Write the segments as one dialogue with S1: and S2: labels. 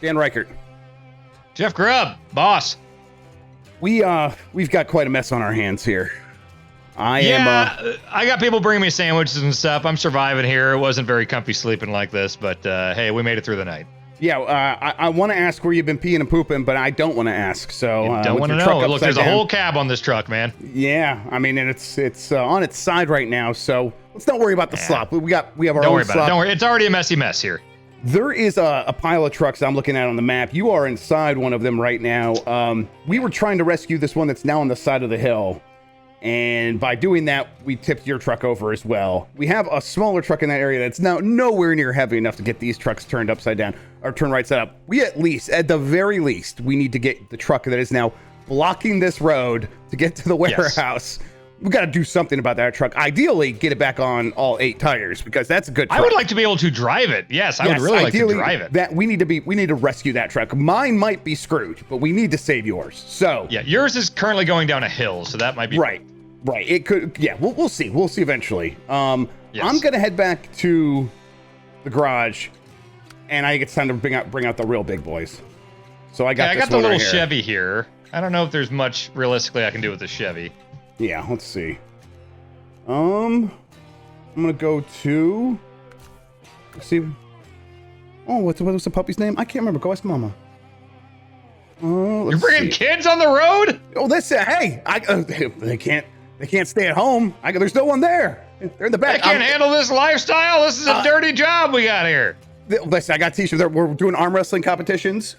S1: Dan Reichert.
S2: Jeff Grubb, boss.
S1: We've got quite a mess on our hands here. I
S2: got people bringing me sandwiches and stuff. I'm surviving here. It wasn't very comfy sleeping like this, but hey, we made it through the night.
S1: Yeah, I want to ask where you've been peeing and pooping, but I don't want to ask. So
S2: you don't want to know. Look, there's a whole cab on this truck, man.
S1: Yeah, I mean, and it's on its side right now. So let's not worry about the slop. We have our own slop.
S2: Don't worry. It's already a messy mess here.
S1: There is a pile of trucks I'm looking at on the map. You are inside one of them right now. We were trying to rescue this one that's now on the side of the hill. And by doing that, we tipped your truck over as well. We have a smaller truck in that area that's now nowhere near heavy enough to get these trucks turned upside down or turned right side up. We at the very least, we need to get the truck that is now blocking this road to get to the warehouse. Yes. We got to do something about that truck. Ideally, get it back on all 8 tires because that's a good truck.
S2: I would like to be able to drive it. Yes, I would really like to drive it.
S1: We need to rescue that truck. Mine might be screwed, but we need to save yours. So
S2: yeah, yours is currently going down a hill, so that might be
S1: right. It could. Yeah, we'll see. We'll see eventually. Yes. I'm gonna head back to the garage, and I think it's time to bring out the real big boys. So I got
S2: the little Chevy here. I don't know if there's much realistically I can do with the Chevy.
S1: Yeah, let's see. I'm gonna go to. Let's see. Oh, what's the puppy's name? I can't remember. Go ask Mama.
S2: You're bringing kids on the road?
S1: Oh, hey, they can't stay at home. There's no one there. They're in the back.
S2: I can't handle this lifestyle. This is a dirty job we got here.
S1: Listen, I got t-shirts. We're doing arm wrestling competitions.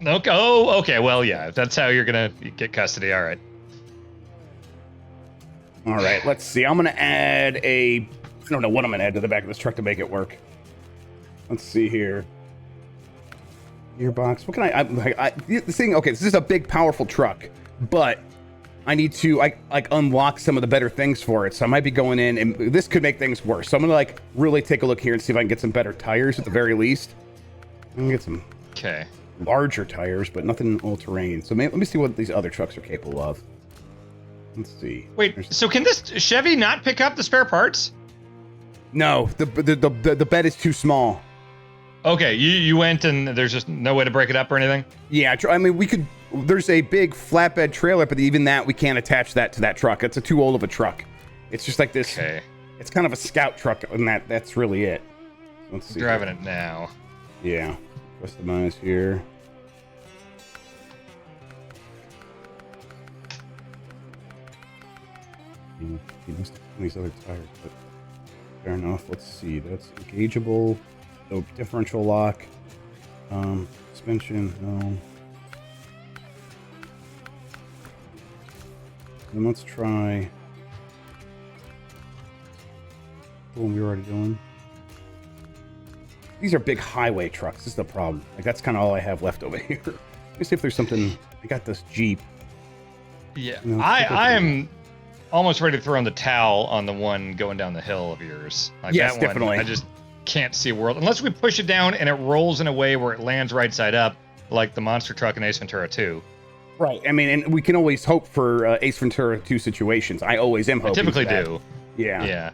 S2: Okay. Oh, okay. Well, yeah. If that's how you're gonna get custody, all right.
S1: All right, let's see. I'm going to add I don't know what I'm going to add to the back of this truck to make it work. Let's see here. Gearbox. What can this thing, okay, this is a big, powerful truck, but I need to, unlock some of the better things for it. So I might be going in, and this could make things worse. So I'm going to, really take a look here and see if I can get some better tires at the very least. I'm going to get some larger tires, but nothing all-terrain. So let me see what these other trucks are capable of. Let's see.
S2: Wait, so can this Chevy not pick up the spare parts?
S1: No, the bed is too small.
S2: Okay, you went and there's just no way to break it up or anything?
S1: Yeah, I mean, we could, there's a big flatbed trailer, but even that, we can't attach that to that truck. It's too old of a truck. It's just like this, it's kind of a scout truck, and that's really it. Let's see.
S2: Driving it now.
S1: Yeah, customize here. He must have these other tires, but fair enough. Let's see. That's engageable. No differential lock. Suspension. No. Then let's try the one we were already doing. These are big highway trucks. This is the problem. That's kind of all I have left over here. Let me see if there's something. I got this Jeep.
S2: Yeah, I am almost ready to throw in the towel on the one going down the hill of yours.
S1: Yes,
S2: that
S1: definitely.
S2: I just can't see a world unless we push it down and it rolls in a way where it lands right side up, like the monster truck in Ace Ventura 2.
S1: Right. I mean, and we can always hope for Ace Ventura 2 situations. I always am hoping.
S2: I typically do.
S1: Yeah.
S2: Yeah.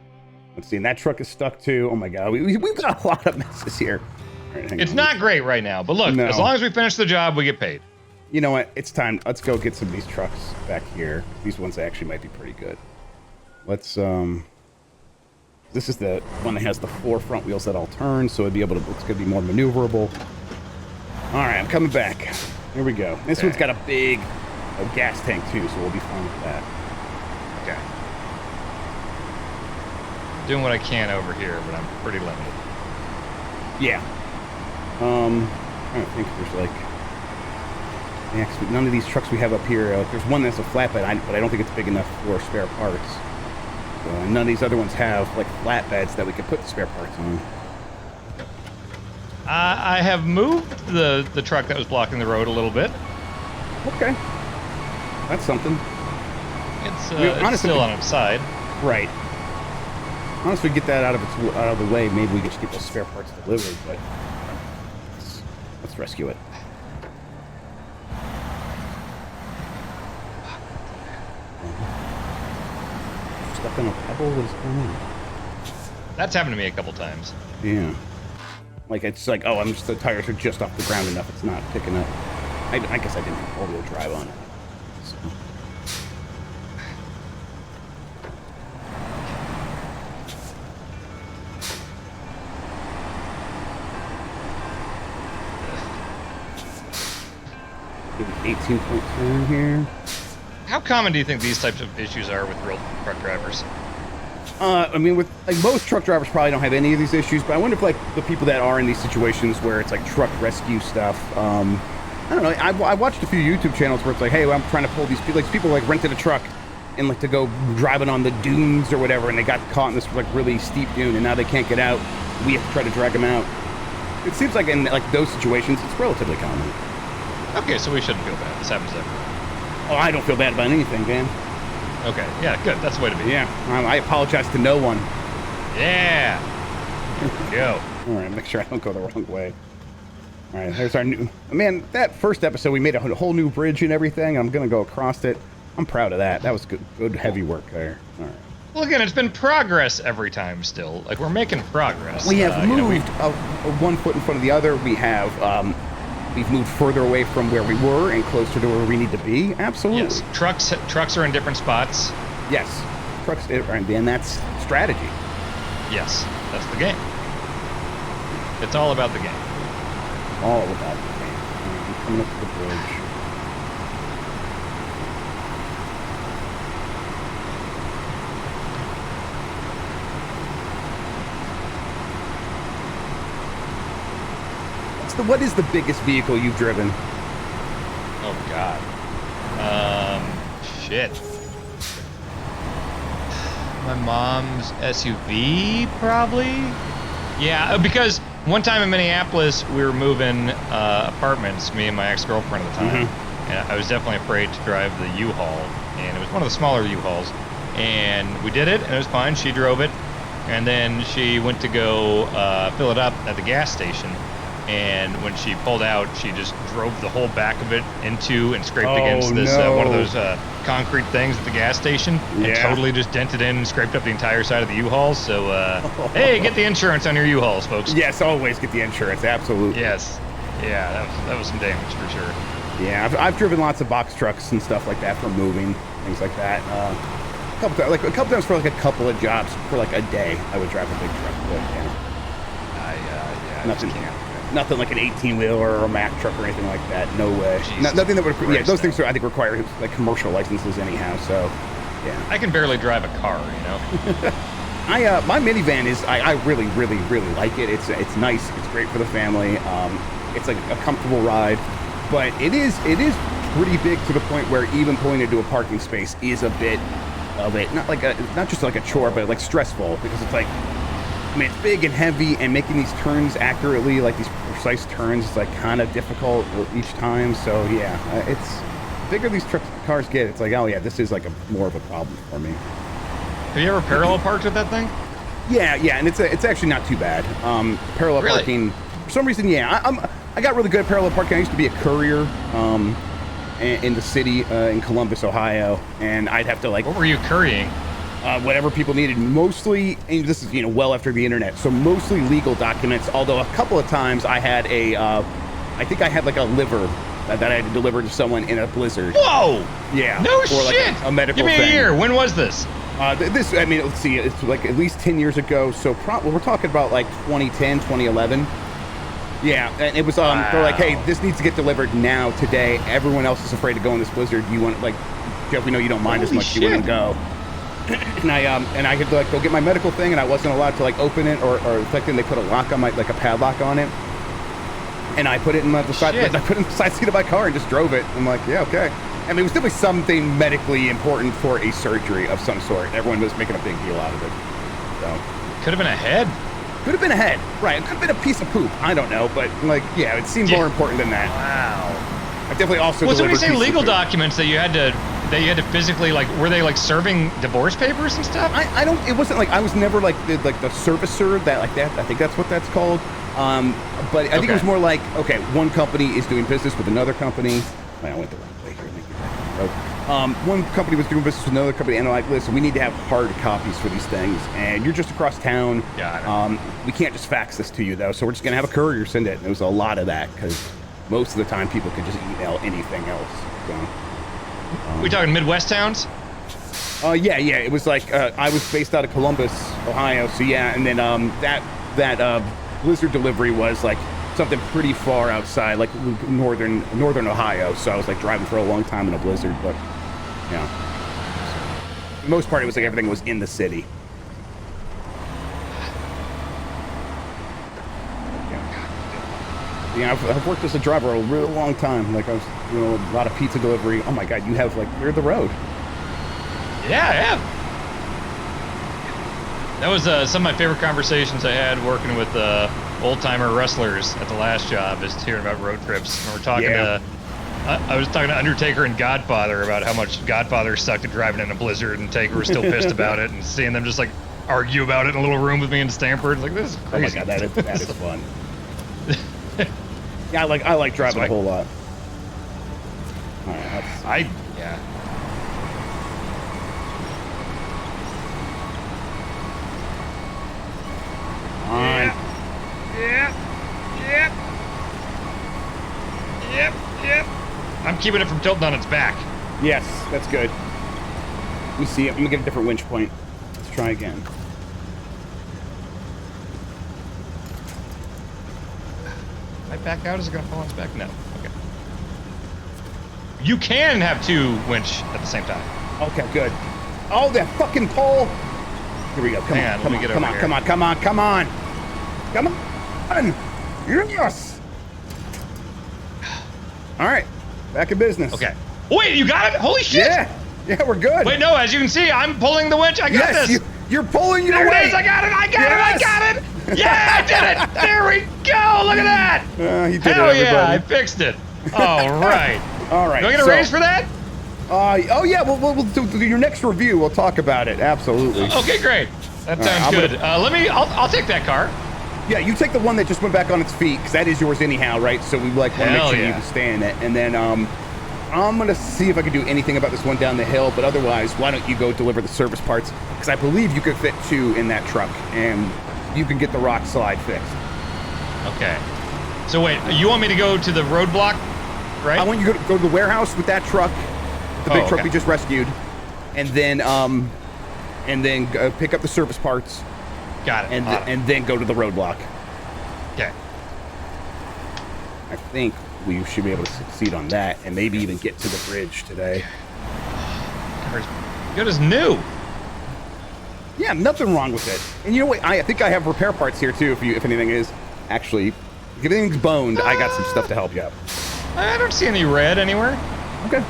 S1: Let's see. And that truck is stuck too. Oh my God. We've got a lot of messes here.
S2: Right, it's not great right now, but look, as long as we finish the job, we get paid.
S1: You know what? It's time. Let's go get some of these trucks back here. These ones actually might be pretty good. Let's, this is the one that has the 4 front wheels that all turn, so it's going to be more maneuverable. All right, I'm coming back. Here we go. This one's got a big gas tank too, so we'll be fine with that.
S2: Okay. Doing what I can over here, but I'm pretty limited.
S1: Yeah. I don't think there's none of these trucks we have up here. There's one that's a flatbed, but I don't think it's big enough for spare parts. None of these other ones have flatbeds that we could put the spare parts on.
S2: I have moved the truck that was blocking the road a little bit.
S1: Okay, that's something.
S2: It's still on its side.
S1: Right. Honestly, get that out of the way. Maybe we could just get the spare parts delivered, but let's rescue it. Stuck on a pebble? What is going on?
S2: That's happened to me a couple times.
S1: Yeah. Like, it's like, oh, the tires are just off the ground enough. It's not picking up. I guess I didn't have all-wheel drive on it. So. Give it 18.2 here.
S2: How common do you think these types of issues are with real truck drivers?
S1: I mean, with like most truck drivers probably don't have any of these issues, but I wonder if like the people that are in these situations where it's like truck rescue stuff. I don't know. I watched a few YouTube channels where it's like, hey, well, I'm trying to pull these people. Like people like rented a truck and like to go driving on the dunes or whatever, and they got caught in this like really steep dune, and now they can't get out. We have to try to drag them out. It seems like in like those situations, it's relatively common.
S2: Okay, so we shouldn't feel bad. This happens everywhere.
S1: Oh, I don't feel bad about anything, man.
S2: Okay, yeah, good. That's the way to be.
S1: Yeah, I apologize to no one.
S2: Yeah. Go.
S1: All right, make sure I don't go the wrong way. All right, there's our new... Man, that first episode, we made a whole new bridge and everything. I'm going to go across it. I'm proud of that. That was good heavy work there. All right.
S2: Well, again, it's been progress every time still. Like, we're making progress.
S1: We have moved 1 foot in front of the other. We have... We've moved further away from where we were and closer to where we need to be. Absolutely.
S2: Yes. Trucks are in different spots.
S1: Yes. Trucks, and that's strategy.
S2: Yes. That's the game. It's all about the game.
S1: All about the game. I'm coming up to the bridge. What is the biggest vehicle you've driven?
S2: Oh God. Shit. My mom's SUV, probably. Yeah, because one time in Minneapolis, we were moving apartments, me and my ex-girlfriend at the time, and I was definitely afraid to drive the U-Haul, and it was one of the smaller U-Hauls, and we did it, and it was fine. She drove it, and then she went to go fill it up at the gas station. And when she pulled out, she just drove the whole back of it into and scraped against this one of those concrete things at the gas station, and totally just dented in and scraped up the entire side of the U-Hauls. So, hey, get the insurance on your U-Hauls, folks.
S1: Yes, always get the insurance. Absolutely.
S2: Yes. Yeah, that was some damage for sure.
S1: Yeah, I've driven lots of box trucks and stuff like that for moving, things like that. A couple times for like a couple of jobs for like a day, I would drive a big truck. But, Nothing like an 18-wheeler or a Mack truck or anything like that. No way. Nothing that would. Yeah, those things I think require like commercial licenses anyhow. So, yeah.
S2: I can barely drive a car, you know.
S1: My minivan is. I really like it. It's nice. It's great for the family. It's like a comfortable ride, but it is pretty big to the point where even pulling into a parking space is a bit of it. Not just like a chore, but like stressful because it's like. I mean, it's big and heavy, and making these turns accurately, like these precise turns, is like kind of difficult each time. So yeah, it's bigger these cars get. It's like, oh yeah, this is like more of a problem for me.
S2: Have you ever parallel parked with that thing?
S1: Yeah, and it's actually not too bad. Parallel parking, for some reason, yeah, I got really good at parallel parking. I used to be a courier in the city in Columbus, Ohio, and I'd have to like.
S2: What were you currying?
S1: Whatever people needed, mostly, and this is, well after the internet, so mostly legal documents, although a couple of times I had I think I had like a liver that I had to deliver to someone in a blizzard.
S2: Whoa!
S1: Yeah.
S2: No
S1: or
S2: shit!
S1: Like a medical
S2: thing. Give me a year. When was this?
S1: I mean, let's see, it's like at least 10 years ago, so we're talking about like 2010, 2011. Yeah, and it was,
S2: wow.
S1: They're like, hey, this needs to get delivered now, today. Everyone else is afraid to go in this blizzard. You want, like, Jeff, we know you don't mind as much,
S2: shit.
S1: You want to go. And I had to like go get my medical thing, and I wasn't allowed to like open it or like then they put a lock on like a padlock on it, and I put it in the side. I put it in the side seat of my car and just drove it. I'm like, yeah, okay. I mean, it was definitely something medically important for a surgery of some sort. Everyone was making a big deal out of it. So
S2: could have been a head.
S1: Could have been a head, right? It could have been a piece of poop. I don't know, but like, yeah, it seemed more important than that.
S2: Wow.
S1: I definitely also.
S2: Well, so when you say legal documents that you had to physically, like, were they like serving divorce papers and stuff?
S1: I don't. It wasn't like I was never like the servicer that like that. I think that's what that's called. But I think it was more like, okay, one company is doing business with another company. I went the wrong way here. One company was doing business with another company, and they're like, listen, we need to have hard copies for these things, and you're just across town.
S2: Got it.
S1: We can't just fax this to you, though, so we're just going to have a courier send it. And there was a lot of that, because most of the time people could just email anything else. So,
S2: we talking Midwest towns?
S1: yeah, it was like, I was based out of Columbus, Ohio, so yeah, and then that blizzard delivery was like something pretty far outside, like northern Ohio, so I was like driving for a long time in a blizzard, but yeah. For the most part, it was like everything was in the city. Yeah, I've worked as a driver a real long time. Like I was doing a lot of pizza delivery. Oh my God, you have like cleared the road.
S2: Yeah, I have. That was some of my favorite conversations I had working with old-timer wrestlers at the last job, is hearing about road trips. And we're talking to, I was talking to Undertaker and Godfather about how much Godfather sucked at driving in a blizzard, and Taker was still pissed about it, and seeing them just like argue about it in a little room with me in Stanford. Like, this is crazy.
S1: Oh my God, that is fun. Yeah, I like driving a whole lot. All right,
S2: yeah. Yep. I'm keeping it from tilting on its back.
S1: Yes, that's good. Let me see it. I'm gonna get a different winch point. Let's try again.
S2: If I back out, is it gonna fall on its back? No. Okay. You can have two winch at the same time.
S1: Okay, good. Oh, that fucking pole! Here we go. Come on. Yes. All right, back in business.
S2: Okay. Wait, you got it? Holy shit!
S1: Yeah, we're good.
S2: Wait, no. As you can see, I'm pulling the winch. I got this.
S1: You're pulling your
S2: weight.
S1: weight.
S2: There it is. I got it. Yeah, I did it. There we go. Look at that.
S1: He did
S2: Hell
S1: it,
S2: yeah, I fixed it. All right.
S1: All right.
S2: Do I get a raise for that?
S1: Oh yeah. We'll do your next review. We'll talk about it. Absolutely.
S2: Okay, great. That sounds good. I'll take that car.
S1: Yeah, you take the one that just went back on its feet, because that is yours anyhow, right? So we want to make sure you can stay in it. And then I'm gonna see if I can do anything about this one down the hill. But otherwise, why don't you go deliver the service parts? Because I believe you could fit 2 in that truck, and you can get the rock slide fixed.
S2: Okay. So wait, you want me to go to the roadblock, right?
S1: I want you to go to the warehouse with that truck, the big truck we just rescued, and then pick up the service parts.
S2: Got it.
S1: And then go to the roadblock.
S2: Okay.
S1: I think we should be able to succeed on that, and maybe even get to the bridge today.
S2: Car's good as new.
S1: Yeah, nothing wrong with it. And you know what? I think I have repair parts here too. If anything is actually, if anything's boned, I got some stuff to help you out.
S2: I don't see any red anywhere.
S1: Okay.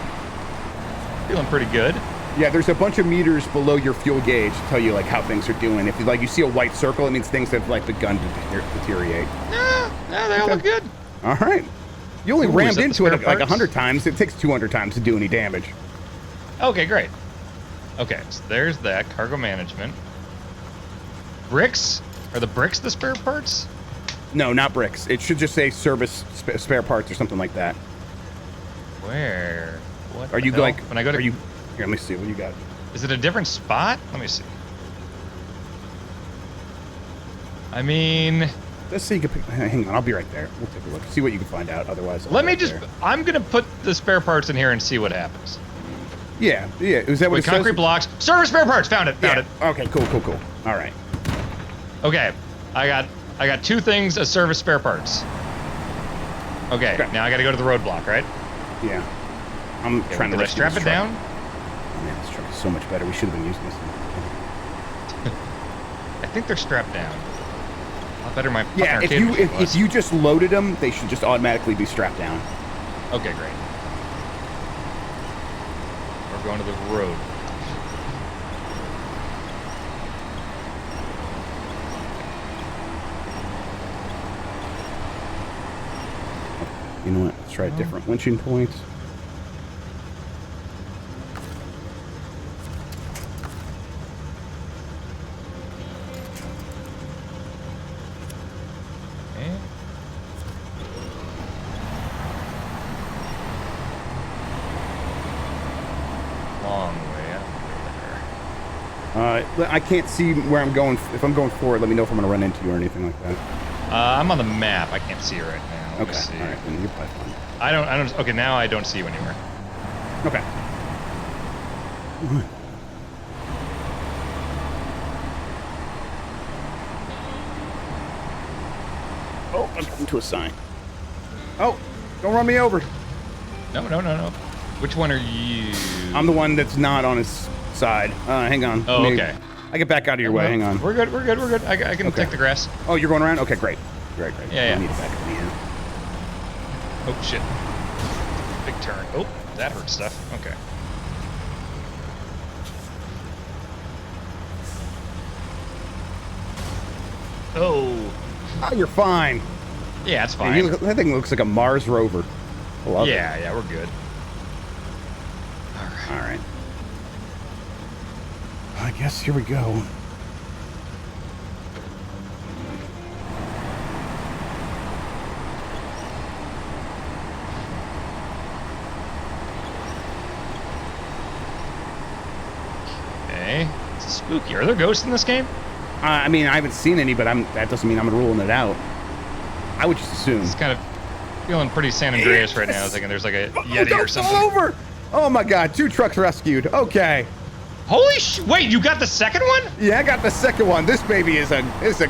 S2: Feeling pretty good.
S1: Yeah, there's a bunch of meters below your fuel gauge to tell you like how things are doing. If you see a white circle, it means things have like begun to deteriorate.
S2: No, they all look good.
S1: All right. You only rammed into it like 100 times. It takes 200 times to do any damage.
S2: Okay, great. Okay, so there's that cargo management. Bricks? Are the bricks the spare parts?
S1: No, not bricks. It should just say service spare parts or something like that.
S2: Where? What?
S1: Are you like?
S2: When I go to?
S1: Here, let me see what you got.
S2: Is it a different spot? Let me see. I mean,
S1: let's see. You can pick, hang on, I'll be right there. We'll take a look. See what you can find out. Otherwise,
S2: let me just. I'm gonna put the spare parts in here and see what happens.
S1: Yeah. Is that what it says?
S2: Concrete blocks. Service spare parts. Found it. Found it.
S1: Okay. Cool. All right.
S2: Okay. I got 2 things as service spare parts. Okay. Now I got to go to the roadblock, right?
S1: Yeah. I'm trying to
S2: strap it down.
S1: Oh, man, this truck is so much better. We should have been using this one.
S2: I think they're strapped down. A lot better my
S1: if you just loaded them, they should just automatically be strapped down.
S2: Okay, great. We're going to the road.
S1: You know what? Let's try a different winching point. I can't see where I'm going. If I'm going forward, let me know if I'm going to run into you or anything like that.
S2: I'm on the map. I can't see you right now. Let me see.
S1: All right, then you're probably fine.
S2: I don't. Okay, now I don't see you anywhere.
S1: Okay. Oh, I'm coming to a sign. Oh, don't run me over.
S2: No. Which one are you?
S1: I'm the one that's not on his side. Hang on.
S2: Oh, okay.
S1: I get back out of your way. Hang on.
S2: We're good. I can take the grass.
S1: Oh, you're going around? Okay, great. Great.
S2: Yeah.
S1: I need to back up again.
S2: Oh, shit. Big turn. Oh, that hurt stuff. Okay. Oh.
S1: Oh, you're fine.
S2: Yeah, it's fine.
S1: Hey, that thing looks like a Mars rover. I love it.
S2: Yeah, we're good.
S1: All right. I guess here we go.
S2: Okay. It's spooky. Are there ghosts in this game?
S1: I mean, I haven't seen any, but that doesn't mean I'm ruling it out. I would just assume.
S2: It's kind of feeling pretty San Andreas right now. I was thinking there's like a Yeti or something.
S1: Fall over! Oh my God, 2 trucks rescued. Okay.
S2: Holy wait, you got the second one?
S1: Yeah, I got the second one. This baby is a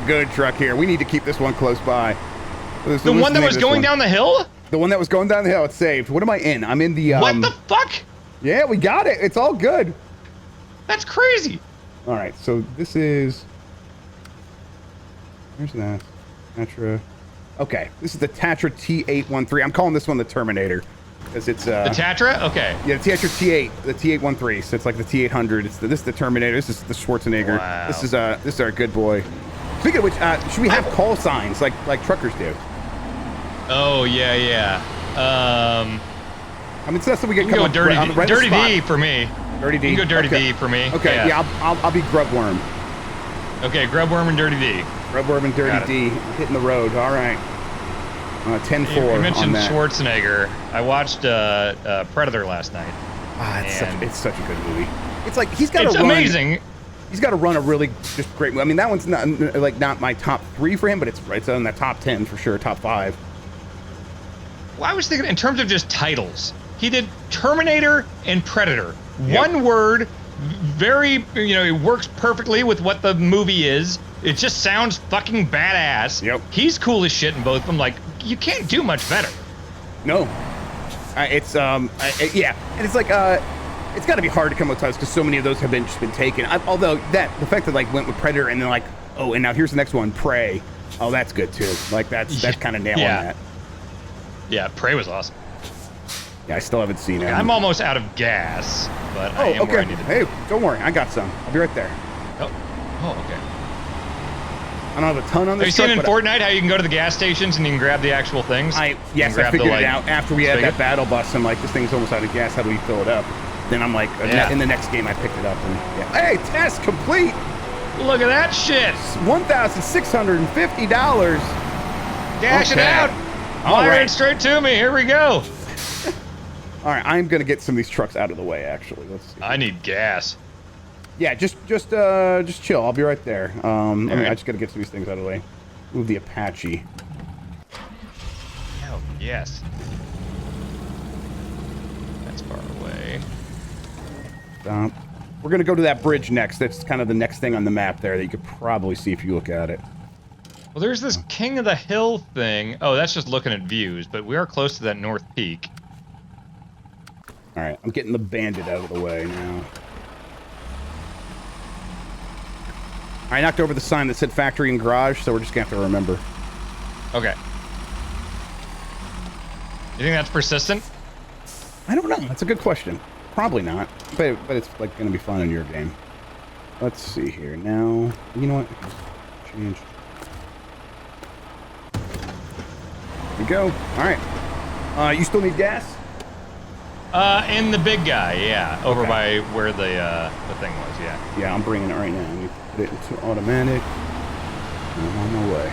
S1: good truck here. We need to keep this one close by.
S2: The one that was going down the hill?
S1: The one that was going down the hill. It's saved. What am I in? I'm in the.
S2: What the fuck?
S1: Yeah, we got it. It's all good.
S2: That's crazy.
S1: All right, so this is. Where's that? Tatra. Okay, this is the Tatra T813. I'm calling this one the Terminator because it's
S2: the Tatra. Okay.
S1: Yeah, the Tatra T8, the T813. So it's like the T800. This is the Terminator. This is the Schwarzenegger.
S2: Wow.
S1: This is our good boy. Speaking of which, should we have call signs like truckers do?
S2: Oh yeah.
S1: I mean, so that's what we get.
S2: You can go dirty,
S1: right
S2: dirty D for me.
S1: Dirty D.
S2: You can go dirty
S1: okay.
S2: D for me.
S1: Okay, yeah, I'll be Grubworm.
S2: Okay, Grubworm and Dirty D.
S1: Grubworm and Dirty D hitting the road. All right. 10-4.
S2: You mentioned
S1: on that.
S2: Schwarzenegger. I watched Predator last night.
S1: It's such a good movie. It's like he's got to
S2: It's
S1: run.
S2: amazing.
S1: He's got to run a really just great movie. I mean, that one's not my top 3 for him, but it's on that top 10 for sure, top 5.
S2: Well, I was thinking in terms of just titles. He did Terminator and Predator.
S1: Yep.
S2: One word, very, it works perfectly with what the movie is. It just sounds fucking badass.
S1: Yep.
S2: He's cool as shit in both of them. Like, you can't do much better.
S1: No. Yeah. And it's like, it's got to be hard to come up with titles because so many of those have been taken. Although the fact that went with Predator and then and now here's the next one, Prey. Oh, that's good too. Like that's kind of nailing that.
S2: Yeah, Prey was awesome.
S1: Yeah, I still haven't seen it.
S2: I'm almost out of gas, but I am where I need to be.
S1: Hey, don't worry, I got some. I'll be right there.
S2: Oh, okay.
S1: I don't have a ton on this.
S2: Have you seen in Fortnite how you can go to the gas stations and you can grab the actual things?
S1: Yes, I figured it out after we had that battle bus. I'm like, this thing's almost out of gas. How do we fill it up? Then I'm like, in the next game, I picked it up and hey, test complete.
S2: Look at that shit.
S1: $1,650.
S2: Cash it out. Fire it straight to me. Here we go.
S1: All right, I'm gonna get some of these trucks out of the way. Actually, let's see.
S2: I need gas.
S1: Yeah, just chill. I'll be right there.
S2: Right.
S1: I just gotta get some of these things out of the way. Move the Apache.
S2: Oh yes. That's far away.
S1: Stop. We're gonna go to that bridge next. That's kind of the next thing on the map there that you could probably see if you look at it.
S2: Well, there's this King of the Hill thing. Oh, that's just looking at views, but we are close to that North Peak.
S1: All right, I'm getting the Bandit out of the way now. I knocked over the sign that said factory and garage, so we're just gonna have to remember.
S2: Okay. You think that's persistent?
S1: I don't know. That's a good question. Probably not, but it's gonna be fun in your game. Let's see here now. You know what? Change. Here we go. All right. You still need gas?
S2: In the big guy, yeah, over by where the thing was, yeah.
S1: Yeah, I'm bringing it right now. Let me put it into automatic. I'm on my way.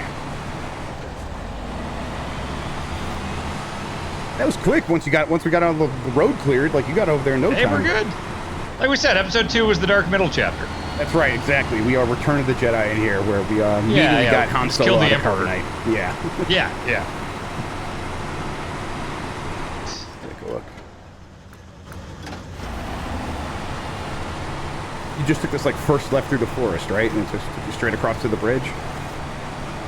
S1: That was quick. Once we got out of the road cleared, like you got over there in no time.
S2: Hey, we're good. Like we said, episode 2 was the dark middle chapter.
S1: That's right, exactly. We are Return of the Jedi in here, where we immediately got Han
S2: Just
S1: Solo
S2: killed the
S1: out of
S2: Emperor.
S1: Carbonite. Yeah.
S2: Yeah.
S1: Let's take a look. You just took this like first left through the forest, right? And it just took you straight across to the bridge?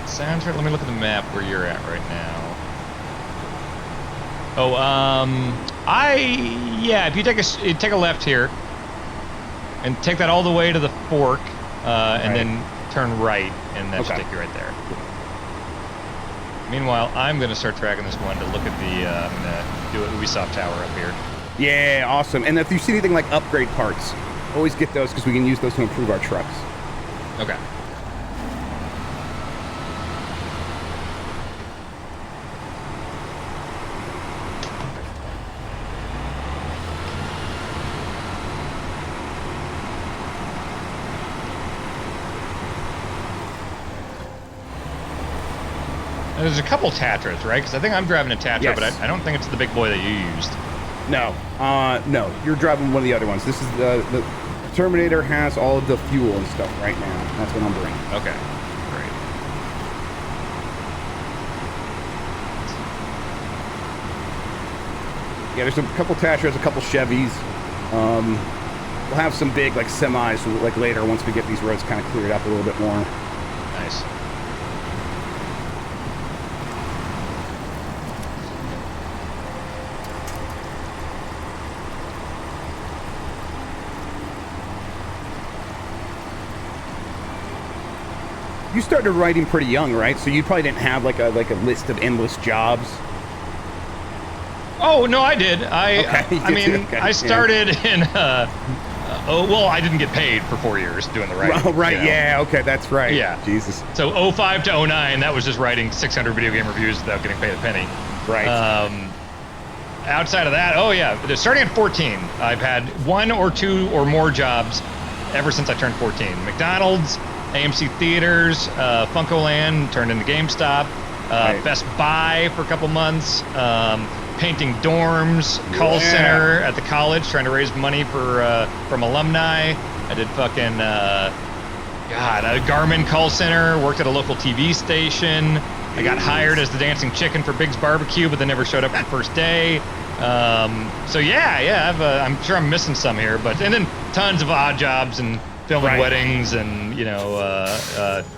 S2: Sounds right. Let me look at the map where you're at right now. Oh, if you take a left here, and take that all the way to the fork, and then turn right, and that should take you right there. Meanwhile, I'm gonna start tracking this one to look at the, I'm gonna do an Ubisoft tower up here.
S1: Yeah, awesome. And if you see anything like upgrade parts, always get those because we can use those to improve our trucks.
S2: Okay. There's a couple Tatras, right? Because I think I'm driving a Tatra, but I don't think it's the big boy that you used.
S1: No, no, you're driving one of the other ones. This is the Terminator has all of the fuel and stuff right now. That's what I'm bringing.
S2: Okay, great.
S1: Yeah, there's a couple Tatras, a couple Chevys. We'll have some big like semis like later once we get these roads kind of cleared up a little bit more.
S2: Nice.
S1: You started writing pretty young, right? So you probably didn't have like a list of endless jobs.
S2: Oh no, I did. I started in. I didn't get paid for 4 years doing the writing.
S1: Well, right? You know? Yeah. Okay, that's right.
S2: Yeah.
S1: Jesus.
S2: So 05 to 09, that was just writing 600 video game reviews without getting paid a penny.
S1: Right.
S2: Outside of that, starting at 14, I've had 1 or 2 or more jobs ever since I turned 14. McDonald's, AMC Theaters, Funko-Land turned into GameStop, Best Buy for a couple months, painting dorms, call center at the college, trying to raise money for from alumni. I did fucking a Garmin call center, worked at a local TV station. I got hired as the dancing chicken for Big's Barbecue, but then never showed up on the first day. I'm sure I'm missing some here, and then tons of odd jobs and filming weddings and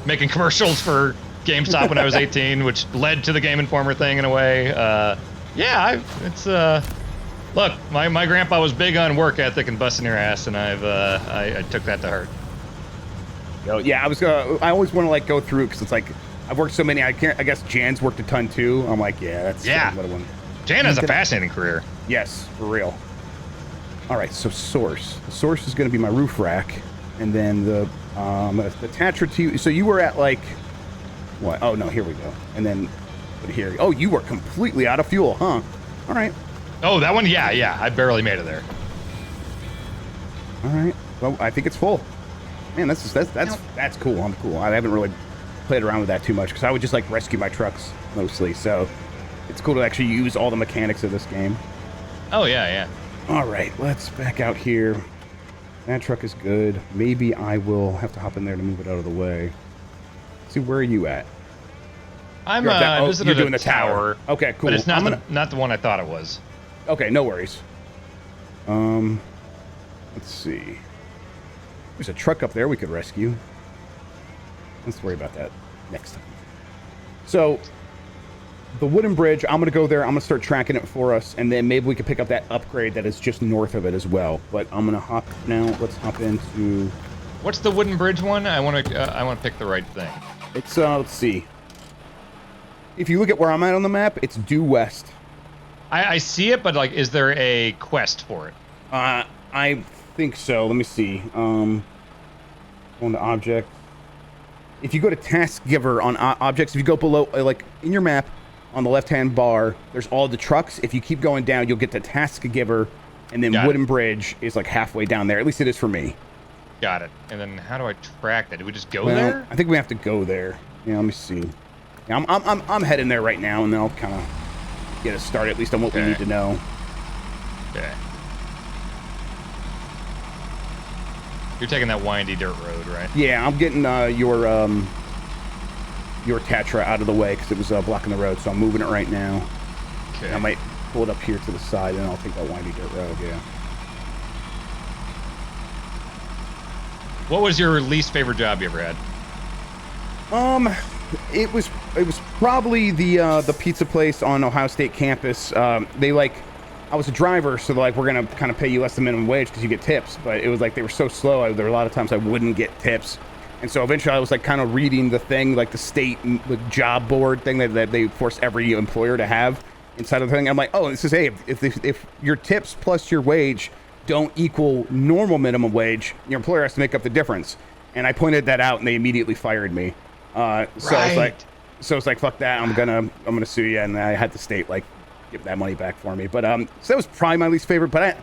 S2: making commercials for GameStop when I was 18, which led to the Game Informer thing in a way. Look, my grandpa was big on work ethic and busting your ass, and I took that to heart.
S1: Yeah, I always want to like go through because it's like I've worked so many. I guess Jan's worked a ton too. I'm like, that's what I want.
S2: Jan has a fascinating career.
S1: Yes, for real. All right, so source. The source is going to be my roof rack, and then the Tatra. So you were at like what? Oh no, here we go. And then here. Oh, you were completely out of fuel, huh? All right.
S2: Oh, that one. Yeah. I barely made it there.
S1: All right. Well, I think it's full. Man, that's cool. I'm cool. I haven't really played around with that too much because I would just like rescue my trucks mostly. So it's cool to actually use all the mechanics of this game.
S2: Oh yeah.
S1: All right, let's back out here. That truck is good. Maybe I will have to hop in there to move it out of the way. See, where are you at?
S2: I'm
S1: you're doing the tower. Okay, cool.
S2: But it's not the one I thought it was.
S1: Okay, no worries. Let's see. There's a truck up there we could rescue. Let's worry about that next time. So, the wooden bridge, I'm going to go there. I'm going to start tracking it for us, and then maybe we could pick up that upgrade that is just north of it as well. But I'm going to hop now. Let's hop into...
S2: What's the wooden bridge one? I want to pick the right thing.
S1: It's, let's see. If you look at where I'm at on the map, it's due west.
S2: I see it, but, like, is there a quest for it?
S1: I think so. Let me see. On the object. If you go to task giver on objects, if you go below, like, in your map, on the left-hand bar, there's all the trucks. If you keep going down, you'll get to task giver, and then wooden bridge is like halfway down there. At least it is for me.
S2: Got it. And then how do I track that? Do we just go there?
S1: I think we have to go there. Yeah, let me see. Yeah, I'm heading there right now, and then I'll kind of get us started at least on what we need to know.
S2: Okay. You're taking that windy dirt road, right?
S1: Yeah, I'm getting your Tatra out of the way because it was blocking the road, so I'm moving it right now.
S2: Okay.
S1: I might pull it up here to the side, and I'll take that windy dirt road. Yeah.
S2: What was your least favorite job you ever had?
S1: It was probably the pizza place on Ohio State campus. They I was a driver, so like we're gonna kind of pay you less than minimum wage because you get tips. But it was like they were so slow. There were a lot of times I wouldn't get tips, and so eventually I was like kind of reading the thing, like the state the job board thing that they force every employer to have inside of the thing. I'm like, oh, this is hey, if your tips plus your wage don't equal normal minimum wage, your employer has to make up the difference. And I pointed that out, and they immediately fired me. So it's like, fuck that. I'm gonna sue you, and I had the state like give that money back for me. But so that was probably my least favorite. But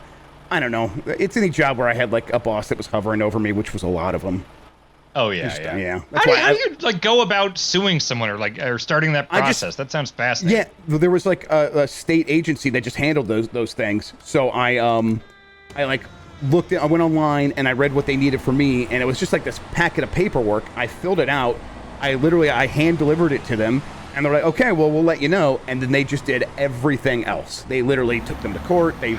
S1: I don't know. It's any job where I had like a boss that was hovering over me, which was a lot of them.
S2: Oh yeah,
S1: yeah.
S2: How do you like go about suing someone or starting that process? That sounds fascinating.
S1: Yeah, there was like a state agency that just handled those things. So I like looked at, I went online and I read what they needed from me, and it was just like this packet of paperwork. I filled it out. I hand delivered it to them, and they're like, okay, well, we'll let you know. And then they just did everything else. They literally took them to court. They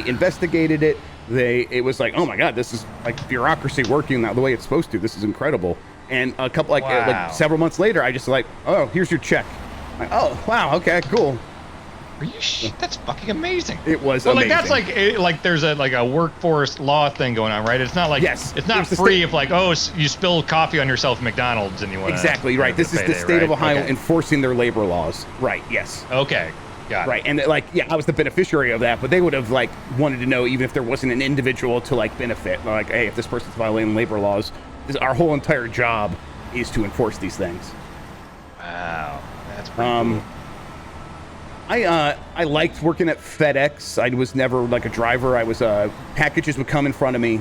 S1: investigated it. It was like, oh my God, this is like bureaucracy working the way it's supposed to. This is incredible. And a couple like several months later, I just like, oh, here's your check. Like, oh wow, okay, cool.
S2: Are you that's fucking amazing.
S1: It was amazing.
S2: Like that's like there's a workforce law thing going on, right? It's not like it's not free if like you spill coffee on yourself at McDonald's and you want
S1: exactly right. This is the state of Ohio enforcing their labor laws. Right. Yes.
S2: Okay. Got it.
S1: Right. And I was the beneficiary of that, but they would have like wanted to know even if there wasn't an individual to like benefit. Like, hey, if this person's violating labor laws, our whole entire job is to enforce these things.
S2: Wow, that's pretty cool.
S1: I liked working at FedEx. I was never like a driver. I was packages would come in front of me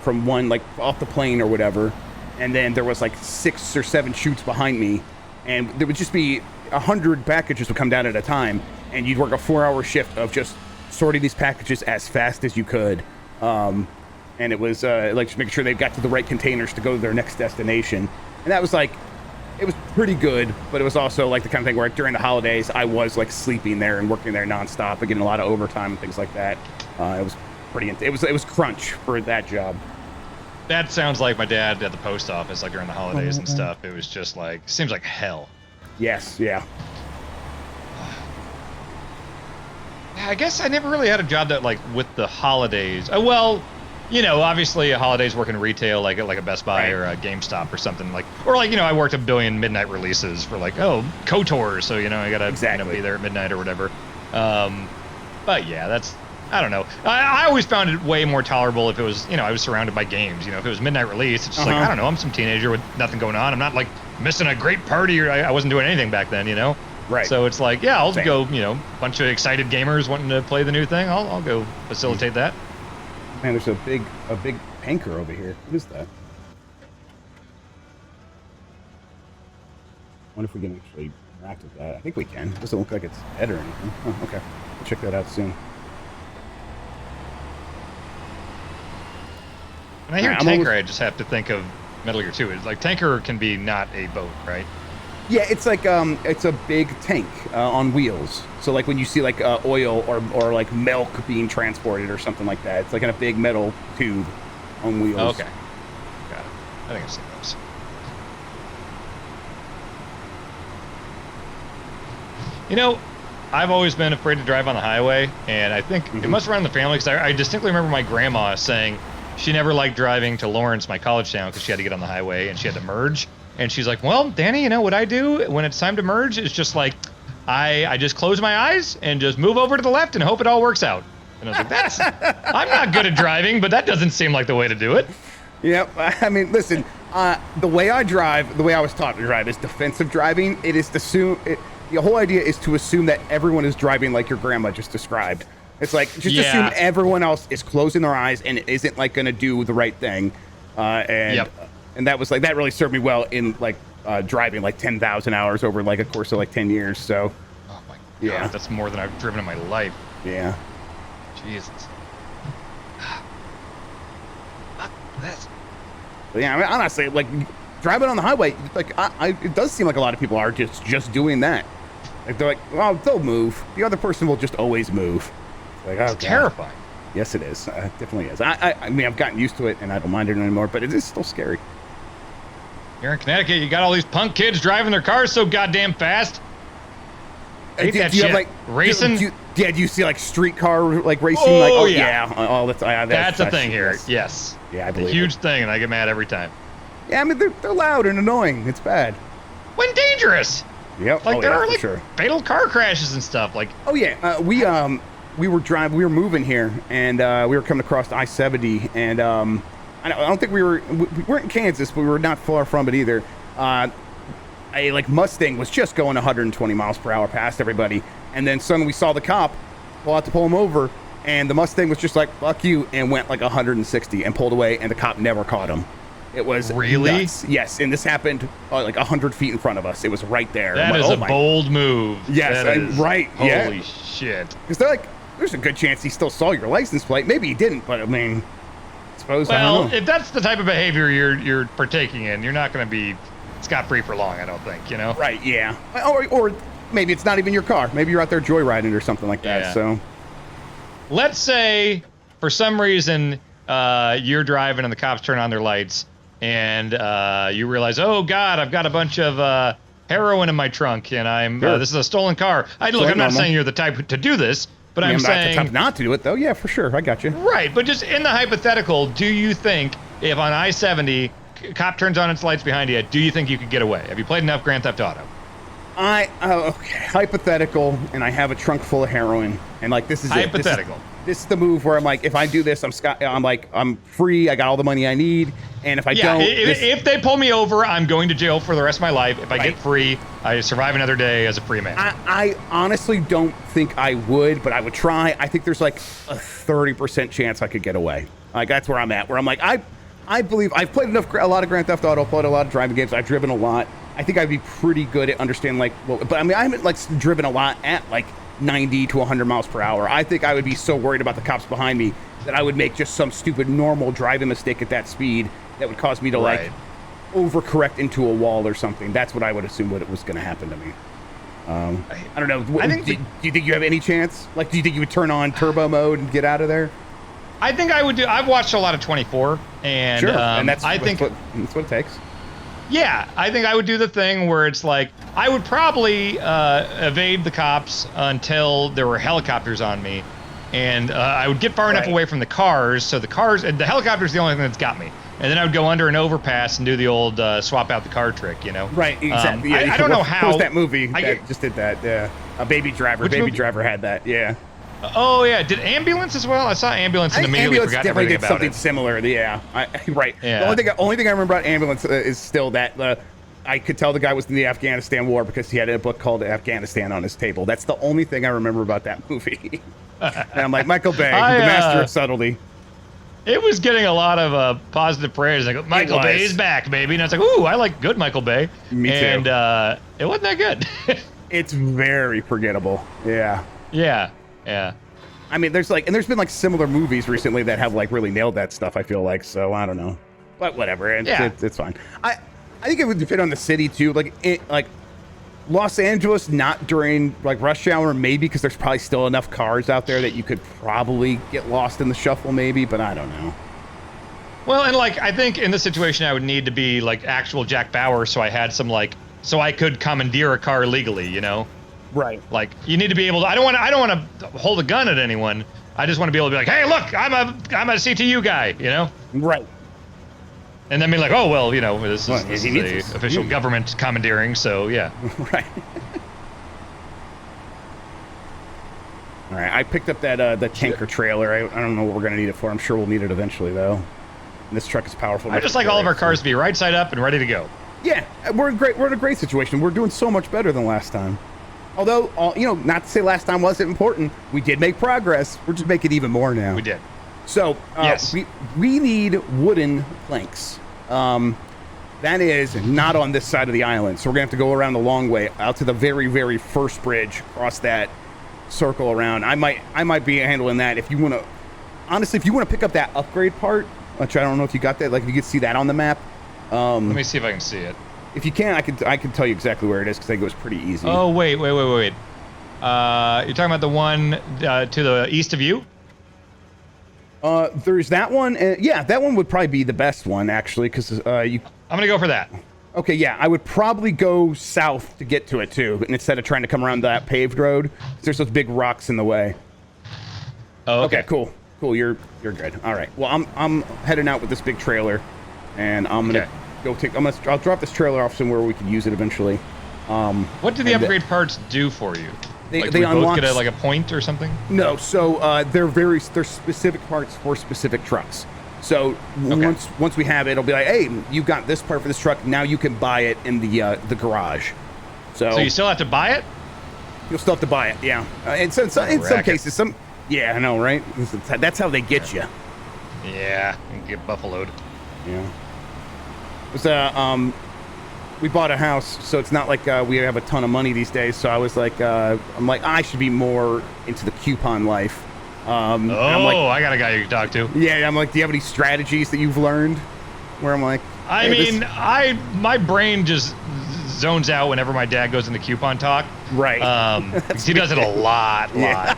S1: from one like off the plane or whatever, and then there was like 6 or 7 chutes behind me, and there would just be 100 packages would come down at a time, and you'd work a 4-hour shift of just sorting these packages as fast as you could, and it was like just making sure they got to the right containers to go to their next destination, and that was like. It was pretty good, but it was also like the kind of thing where during the holidays I was like sleeping there and working there nonstop and getting a lot of overtime and things like that. It was pretty. It was crunch for that job.
S2: That sounds like my dad at the post office, like during the holidays and stuff. It was just like seems like hell.
S1: Yes. Yeah.
S2: I guess I never really had a job that like with the holidays. Well. You know, obviously, holidays work in retail, like a Best Buy or a GameStop or something or I worked a billion midnight releases for like KOTOR, so I gotta be there at midnight or whatever. But yeah, I don't know. I always found it way more tolerable if it was I was surrounded by games. If it was midnight release, it's just like I don't know, I'm some teenager with nothing going on. I'm not like missing a great party or I wasn't doing anything back then. Right. So it's like I'll go. Bunch of excited gamers wanting to play the new thing. I'll go facilitate that.
S1: Man, there's a big tanker over here. What is that? I wonder if we can actually interact with that. I think we can. It doesn't look like it's dead or anything. Oh, okay. We'll check that out soon.
S2: When I hear tanker, I just have to think of Metal Gear 2. It's like tanker can be not a boat, right?
S1: Yeah, it's like it's a big tank on wheels. So like when you see like oil or like milk being transported or something like that, it's like in a big metal tube on wheels.
S2: Okay, got it. I think I've seen those. I've always been afraid to drive on the highway, and I think it must run in the family because I distinctly remember my grandma saying she never liked driving to Lawrence, my college town, because she had to get on the highway and she had to merge. And she's like, well, Danny, what I do when it's time to merge is just like, I just close my eyes and just move over to the left and hope it all works out. And I was like, I'm not good at driving, but that doesn't seem like the way to do it.
S1: Yep. I mean, listen, the way I drive, the way I was taught to drive is defensive driving. It is the whole idea is to assume that everyone is driving like your grandma just described. It's like, just assume everyone else is closing their eyes and isn't like going to do the right thing. And that was like, that really served me well in like driving like 10,000 hours over like a course of like 10 years. So,
S2: oh my God, that's more than I've driven in my life.
S1: Yeah.
S2: Jesus.
S1: But yeah, I mean, honestly, like driving on the highway, like it does seem like a lot of people are just doing that. Like they're like, well, they'll move. The other person will just always move. Like, oh,
S2: It's terrifying.
S1: Yes, it is. It definitely is. I mean, I've gotten used to it, and I don't mind it anymore. But it is still scary.
S2: Here in Connecticut, you got all these punk kids driving their cars so goddamn fast. Hate that shit.
S1: Have, like,
S2: racing?
S1: Do you see like streetcar like racing?
S2: Oh,
S1: like,
S2: yeah.
S1: Oh, that's
S2: a thing here. Yes.
S1: Yeah, I
S2: It's a
S1: believe
S2: huge
S1: it.
S2: thing, and I get mad every time.
S1: Yeah, I mean they're loud and annoying. It's bad.
S2: When dangerous.
S1: Yep.
S2: Like there are
S1: for
S2: like
S1: sure.
S2: fatal car crashes and stuff. Like.
S1: Oh yeah. We were moving here, and we were coming across I-70, and I don't think we weren't in Kansas, but we were not far from it either. A like Mustang was just going 120 miles per hour past everybody, and then suddenly we saw the cop pull out to pull him over, and the Mustang was just like "fuck you" and went like 160 and pulled away, and the cop never caught him. It was
S2: really
S1: nuts. Yes, and this happened like 100 feet in front of us. It was right there.
S2: That is a bold move.
S1: Yes, right.
S2: Holy shit.
S1: Because they're like, there's a good chance he still saw your license plate. Maybe he didn't, but I mean, I suppose. I don't know.
S2: If that's the type of behavior you're partaking in, you're not going to be scot-free for long, I don't think, you know?
S1: Right, yeah. Or maybe it's not even your car. Maybe you're out there joyriding or something like that,
S2: Yeah.
S1: so.
S2: Let's say, for some reason, you're driving and the cops turn on their lights, and you realize, oh, God, I've got a bunch of heroin in my trunk, and
S1: Sure.
S2: this is a stolen car. I'm not
S1: normal.
S2: saying you're the type to do this, but I'm
S1: not
S2: saying...
S1: the type not to do it, though. Yeah, for sure. I got you.
S2: Right, but just in the hypothetical, do you think if on I-70, cop turns on its lights behind you, do you think you could get away? Have you played enough Grand Theft Auto?
S1: Okay, hypothetical, and I have a trunk full of heroin, and like this is
S2: Hypothetical.
S1: This is the move where I'm like, if I do this, I'm free. I got all the money I need, and if I don't,
S2: if they pull me over, I'm going to jail for the rest of my life. If I
S1: Right.
S2: get free, I survive another day as a free man.
S1: I honestly don't think I would, but I would try. I think there's like a 30% chance I could get away. Like that's where I'm at. Where I'm like, I believe I've played a lot of Grand Theft Auto, played a lot of driving games. I've driven a lot. I think I'd be pretty good at understanding but I mean, I haven't like driven a lot at like 90 to 100 miles per hour. I think I would be so worried about the cops behind me that I would make just some stupid normal driving mistake at that speed that would cause me to like overcorrect into a wall or something. That's what I would assume what it was going to happen to me. I don't know. Do you think you have any chance? Like, do you think you would turn on turbo mode and get out of there?
S2: I think I would do. I've watched a lot of 24, and
S1: Sure, and that's
S2: I think
S1: that's what it takes.
S2: Yeah, I think I would do the thing where it's like I would probably evade the cops until there were helicopters on me, and I would get far enough away from the cars, so the helicopter's the only thing that's got me. And then I would go under an overpass and do the old swap out the car trick, you know?
S1: Right, exactly.
S2: I don't know how.
S1: What was that movie that just did that? Yeah, a Baby Driver.
S2: Which movie?
S1: Driver had that. Yeah.
S2: Oh yeah, did Ambulance as well? I saw Ambulance and immediately
S1: Ambulance
S2: forgot
S1: definitely
S2: everything
S1: did
S2: about
S1: something
S2: it.
S1: similar. Yeah, right.
S2: Yeah.
S1: The only thing I remember about Ambulance is still that I could tell the guy was in the Afghanistan war because he had a book called Afghanistan on his table. That's the only thing I remember about that movie. And I'm like, Michael Bay, the master of subtlety.
S2: It was getting a lot of positive praise. Like Michael Bay is back, baby, and I was like, ooh, I like good Michael Bay.
S1: Me too.
S2: And it wasn't that good.
S1: It's very forgettable. Yeah.
S2: Yeah.
S1: I mean, there's been like similar movies recently that have like really nailed that stuff. I feel like, so I don't know, but whatever. It's fine. I think it would depend on the city too. Like Los Angeles, not during like rush hour, maybe because there's probably still enough cars out there that you could probably get lost in the shuffle, maybe. But I don't know.
S2: Well, and like I think in this situation, I would need to be like actual Jack Bauer, so I had some so I could commandeer a car legally, you know.
S1: Right.
S2: Like you need to be able to. I don't want to hold a gun at anyone. I just want to be able to be like, hey, look, I'm a CTU guy, you know.
S1: Right.
S2: And then be like, oh well, you know, this is the
S1: this.
S2: official government commandeering, so yeah.
S1: Right. All right. I picked up that the tanker trailer. I don't know what we're gonna need it for. I'm sure we'll need it eventually, though. And this truck is powerful.
S2: I just like all of our cars to be right side up and ready to go.
S1: Yeah, we're in a great situation. We're doing so much better than last time. Although, not to say last time wasn't important. We did make progress. We're just making even more now.
S2: We did.
S1: So,
S2: yes.
S1: we need wooden planks. That is not on this side of the island. So we're going to have to go around the long way out to the very, very first bridge, cross that circle around. I might be handling that. If you want to, honestly, if you want to pick up that upgrade part, which I don't know if you got that, like if you could see that on the map,
S2: Let me see if I can see it.
S1: If you can, I can tell you exactly where it is because I think it was pretty easy.
S2: Oh, wait. You're talking about the one to the east of you?
S1: There's that one. Yeah, that one would probably be the best one, actually, because you...
S2: I'm going to go for that.
S1: Okay, yeah, I would probably go south to get to it, too, instead of trying to come around that paved road. There's those big rocks in the way.
S2: Oh, okay.
S1: Okay, cool. Cool, you're good. All right. Well, I'm heading out with this big trailer, and I'm gonna I'll drop this trailer off somewhere where we can use it eventually.
S2: What do the upgrade parts do for you?
S1: They
S2: do we
S1: unlock...
S2: both get like a point or something?
S1: No, so they're specific parts for specific trucks. So once we have it, it'll be like, hey, you got this part for this truck. Now you can buy it in the garage. So
S2: you still have to buy it?
S1: You'll still have to buy it, yeah. In some cases, yeah, I know, right? That's how they get you.
S2: Yeah, and get buffaloed.
S1: Yeah. It was, we bought a house, so it's not like we have a ton of money these days. So I was like, I should be more into the coupon life. I'm like,
S2: I got a guy you can talk to.
S1: Yeah, I'm like, do you have any strategies that you've learned? Where I'm like,
S2: my brain just zones out whenever my dad goes into coupon talk.
S1: Right.
S2: Because he does it a lot.
S1: Yeah.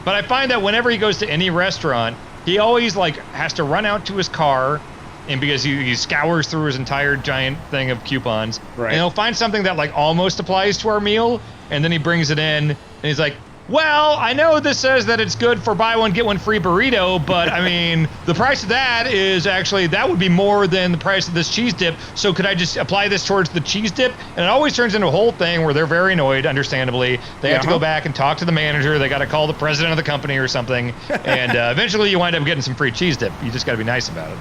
S2: But I find that whenever he goes to any restaurant, he always has to run out to his car, and because he scours through his entire giant thing of coupons,
S1: right.
S2: And he'll find something that almost applies to our meal, and then he brings it in, and he's like, well, I know this says that it's good for buy one, get one free burrito, but I mean, the price of that is actually, that would be more than the price of this cheese dip. So could I just apply this towards the cheese dip? And it always turns into a whole thing where they're very annoyed, understandably. They have to go back and talk to the manager. They got to call the president of the company or something. And eventually you wind up getting some free cheese dip. You just got to be nice about it.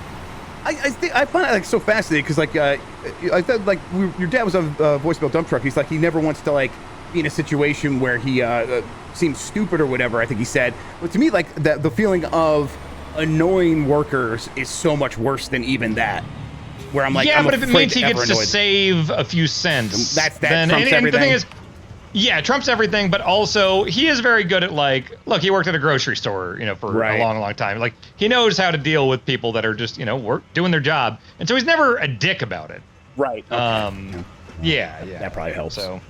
S1: I find it so fascinating because I thought your dad was a voicemail dump truck. He's like, he never wants to be in a situation where he seems stupid or whatever, I think he said. But to me, the feeling of annoying workers is so much worse than even that. Where I'm like,
S2: yeah,
S1: I'm
S2: but if it means he gets to
S1: annoyed.
S2: save a few cents,
S1: that
S2: then
S1: trumps everything.
S2: The thing is, yeah, it trumps everything. But also, he is very good at look, he worked at a grocery store, for a long, long time. He knows how to deal with people that are just, doing their job, and so he's never a dick about it.
S1: Right. Okay.
S2: Yeah.
S1: That probably helps.
S2: So,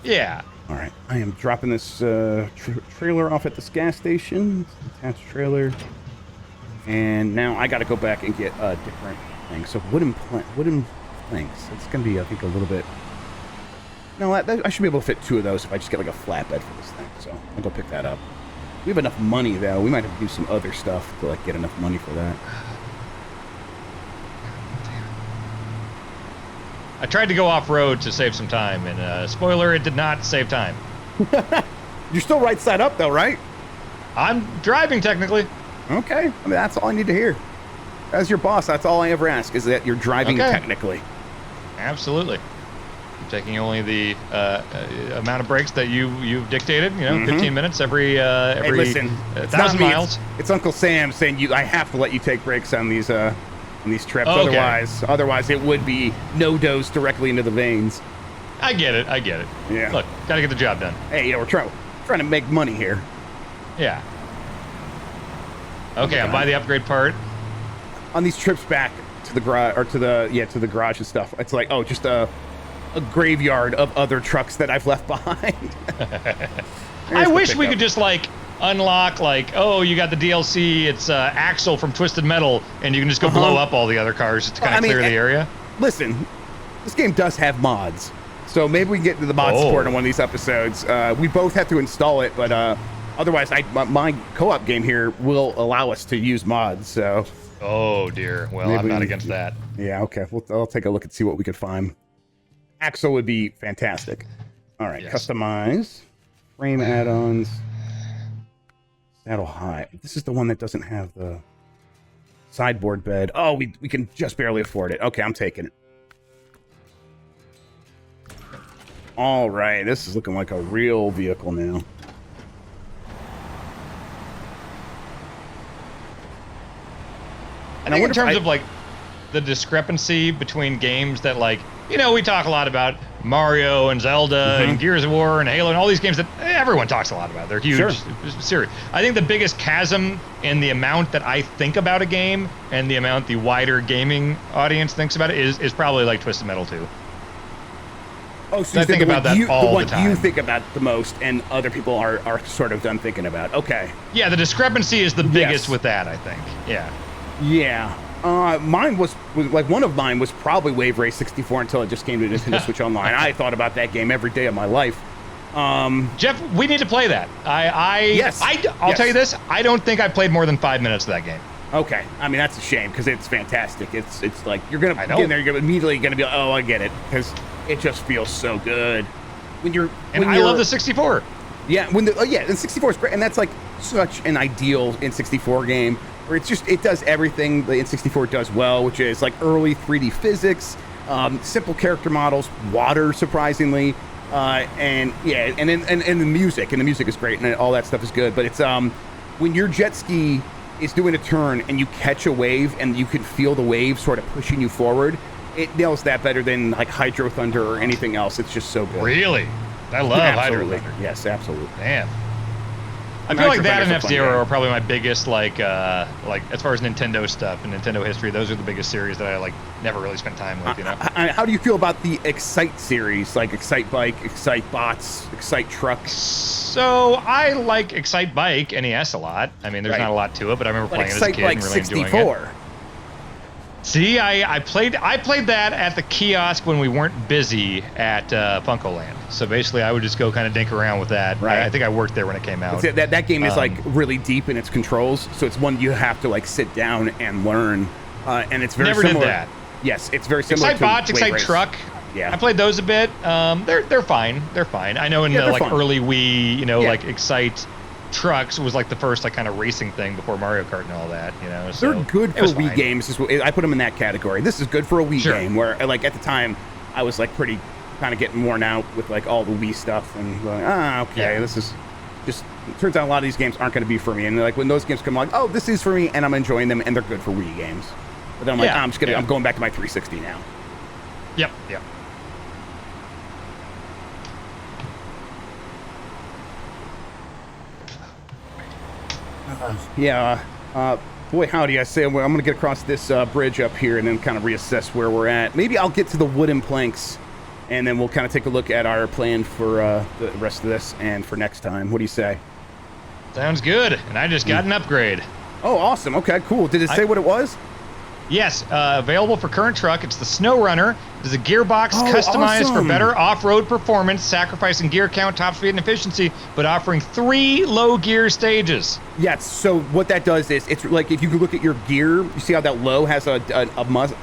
S2: yeah.
S1: All right, I am dropping this trailer off at this gas station. Attached trailer, and now I got to go back and get a different thing. So wooden planks. It's gonna be, I think, a little bit. No, I should be able to fit 2 of those if I just get a flatbed for this thing. So I'll go pick that up. We have enough money though. We might have to do some other stuff to get enough money for that.
S2: I tried to go off-road to save some time, and spoiler, it did not save time.
S1: You're still right side up, though, right?
S2: I'm driving, technically.
S1: Okay. I mean, that's all I need to hear. As your boss, that's all I ever ask, is that you're driving technically.
S2: Absolutely. I'm taking only the amount of breaks that you've dictated, 15 minutes every
S1: hey, listen,
S2: 1,000 miles.
S1: It's Uncle Sam saying I have to let you take breaks on these trips.
S2: Oh, okay.
S1: Otherwise it would be no dose directly into the veins.
S2: I get it.
S1: Yeah.
S2: Look, gotta get the job done.
S1: Hey, we're trying to make money here.
S2: Yeah. Okay, I'll buy the upgrade part.
S1: On these trips back to the garage, or to the garage and stuff, it's just a graveyard of other trucks that I've left behind.
S2: I wish we could just unlock you got the DLC, it's Axle from Twisted Metal, and you can just go blow up all the other cars just to kind of clear the area.
S1: Listen, this game does have mods, so maybe we can get into the mod support on one of these episodes. We both have to install it, but otherwise my co-op game here will allow us to use mods, so.
S2: Oh dear, well, I'm not against that.
S1: Yeah, okay, I'll take a look and see what we could find. Axle would be fantastic. All right, customize, frame add-ons. Saddle high. This is the one that doesn't have the sideboard bed. Oh, we can just barely afford it. Okay, I'm taking it. All right, this is looking like a real vehicle now.
S2: I think in terms of the discrepancy between games that we talk a lot about Mario and Zelda and Gears of War and Halo and all these games that everyone talks a lot about. They're huge. Serious. I think the biggest chasm in the amount that I think about a game and the amount the wider gaming audience thinks about it is probably like Twisted Metal 2.
S1: Oh, so
S2: I think about that all the time.
S1: You think about the most, and other people are sort of done thinking about. Okay.
S2: Yeah, the discrepancy is the biggest with that, I think. Yeah.
S1: Yeah. Mine was like one of mine was probably Wave Race 64 until it just came to Nintendo Switch Online. I thought about that game every day of my life.
S2: Jeff, we need to play that. I'll tell you this. I don't think I played more than 5 minutes of that game.
S1: Okay, I mean that's a shame because it's fantastic. It's like you're gonna get in there, you're immediately gonna be like, oh, I get it, because it just feels so good. I love the 64. Yeah, the 64 is great, and that's like such an ideal N64 game where it does everything the N64 does well, which is like early 3D physics, simple character models, water surprisingly, and the music is great, and all that stuff is good. But it's when your jet ski is doing a turn and you catch a wave and you can feel the wave sort of pushing you forward, it nails that better than like Hydro Thunder or anything else. It's just so good.
S2: Really? I love Hydro Thunder.
S1: Yes, absolutely.
S2: Damn. I feel like that and F-Zero are probably my biggest, like as far as Nintendo stuff and Nintendo history, those are the biggest series that I never really spent time with, you know?
S1: How do you feel about the Excite series, like Excite Bike, Excite Bots, Excite Trucks?
S2: So I like Excite Bike NES a lot. I mean, there's not a lot to it, but I remember playing it as a kid and really enjoying it. See, I played that at the kiosk when we weren't busy at Funko Land. So basically, I would just go kind of dink around with that. Right. I think I worked there when it came out.
S1: That game is like really deep in its controls, so it's one you have to like sit down and learn. And it's very similar.
S2: Did that.
S1: Yes, it's very similar.
S2: Excite Bots, Excite Truck. Yeah, I played those a bit. They're fine. They're fine. I know in the like early Wii, like Excite Trucks was like the first like kind of racing thing before Mario Kart and all that, So
S1: they're good for Wii games. I put them in that category. This is good for a Wii game where like at the time I was like pretty kind of getting worn out with like all the Wii stuff and going, this is just, it turns out a lot of these games aren't going to be for me. And like when those games come like, oh, this is for me, and I'm enjoying them, and they're good for Wii games. But then I'm like, I'm going back to my 360 now.
S2: Yep.
S1: Boy, howdy, I say I'm going to get across this bridge up here and then kind of reassess where we're at. Maybe I'll get to the wooden planks, and then we'll kind of take a look at our plan for the rest of this and for next time. What do you say?
S2: Sounds good. And I just got an upgrade.
S1: Oh, awesome. Okay, cool. Did it say what it was?
S2: Yes, available for current truck. It's the SnowRunner. It is a gearbox customized for better off-road performance, sacrificing gear count, top speed, and efficiency, but offering 3 low gear stages.
S1: Yes, so what that does is, it's like if you look at your gear, you see how that low has a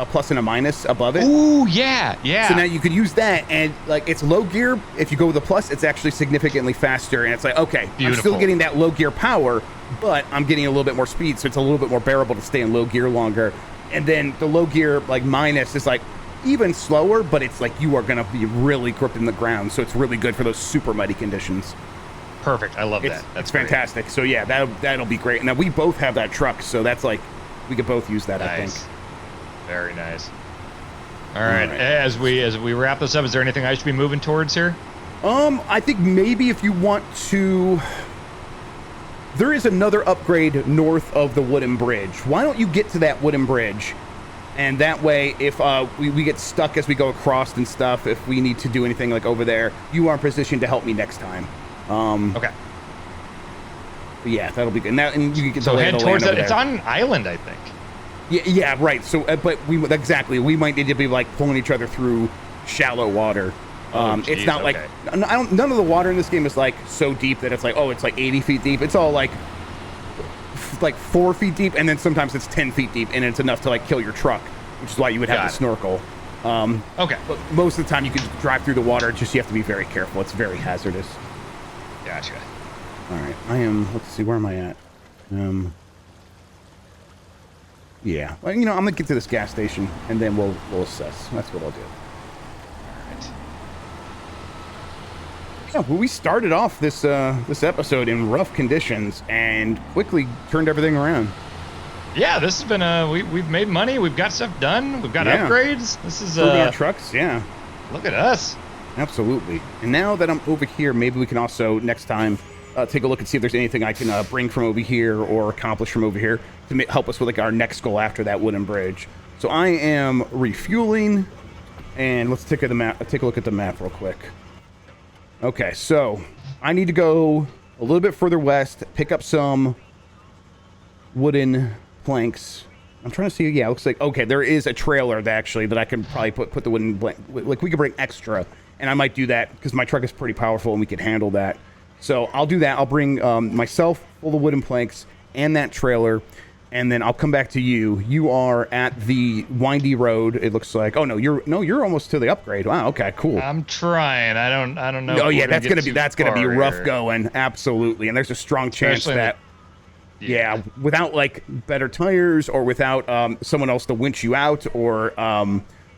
S1: plus and a minus above it?
S2: Ooh, yeah.
S1: So now you could use that, and like it's low gear. If you go with the plus, it's actually significantly faster, and it's like, okay, beautiful. I'm still getting that low gear power, but I'm getting a little bit more speed, so it's a little bit more bearable to stay in low gear longer. And then the low gear, like minus, is like even slower, but it's like you are going to be really gripping the ground. So it's really good for those super muddy conditions.
S2: Perfect. I love that. That's
S1: fantastic. So yeah, that'll be great. Now we both have that truck, so that's like we could both use that. Nice. I think.
S2: Very nice. All right. As we wrap this up, is there anything I should be moving towards here?
S1: I think maybe if you want to. There is another upgrade north of the wooden bridge. Why don't you get to that wooden bridge? And that way, if we get stuck as we go across and stuff, if we need to do anything like over there, you are in position to help me next time.
S2: Okay.
S1: Yeah, that'll be good. Now, and you can get
S2: so head towards that. It's on an island, I think.
S1: Yeah, right. So, but we might need to be like pulling each other through shallow water. It's not like none of the water in this game is like so deep that it's like, oh, it's like 80 feet deep. It's all like 4 feet deep, and then sometimes it's 10 feet deep, and it's enough to like kill your truck, which is why you would have to snorkel.
S2: Okay.
S1: But most of the time you can drive through the water. Just you have to be very careful. It's very hazardous.
S2: Gotcha.
S1: All right, let's see, where am I at? Yeah. Well, I'm gonna get to this gas station, and then we'll assess. That's what I'll do. Yeah, well, we started off this episode in rough conditions and quickly turned everything around.
S2: Yeah, this has been we've made money, we've got stuff done, we've got upgrades. This is
S1: our trucks, yeah.
S2: Look at us.
S1: Absolutely. And now that I'm over here, maybe we can also next time take a look and see if there's anything I can bring from over here or accomplish from over here to help us with like our next goal after that wooden bridge. So I am refueling, and let's take a look at the map real quick. Okay, so I need to go a little bit further west, pick up some wooden planks. I'm trying to see. Yeah, it looks like okay. There is a trailer that I can probably put the wooden like we could bring extra, and I might do that because my truck is pretty powerful and we can handle that. So I'll do that. I'll bring myself full of wooden planks and that trailer, and then I'll come back to you. You are at the windy road. It looks like. Oh no, you're almost to the upgrade. Wow. Okay. Cool.
S2: I'm trying. I don't know.
S1: Oh yeah, that's gonna be rough
S2: here.
S1: going. Absolutely, and there's a strong chance
S2: Especially
S1: that. Yeah, without like better tires or without someone else to winch you out or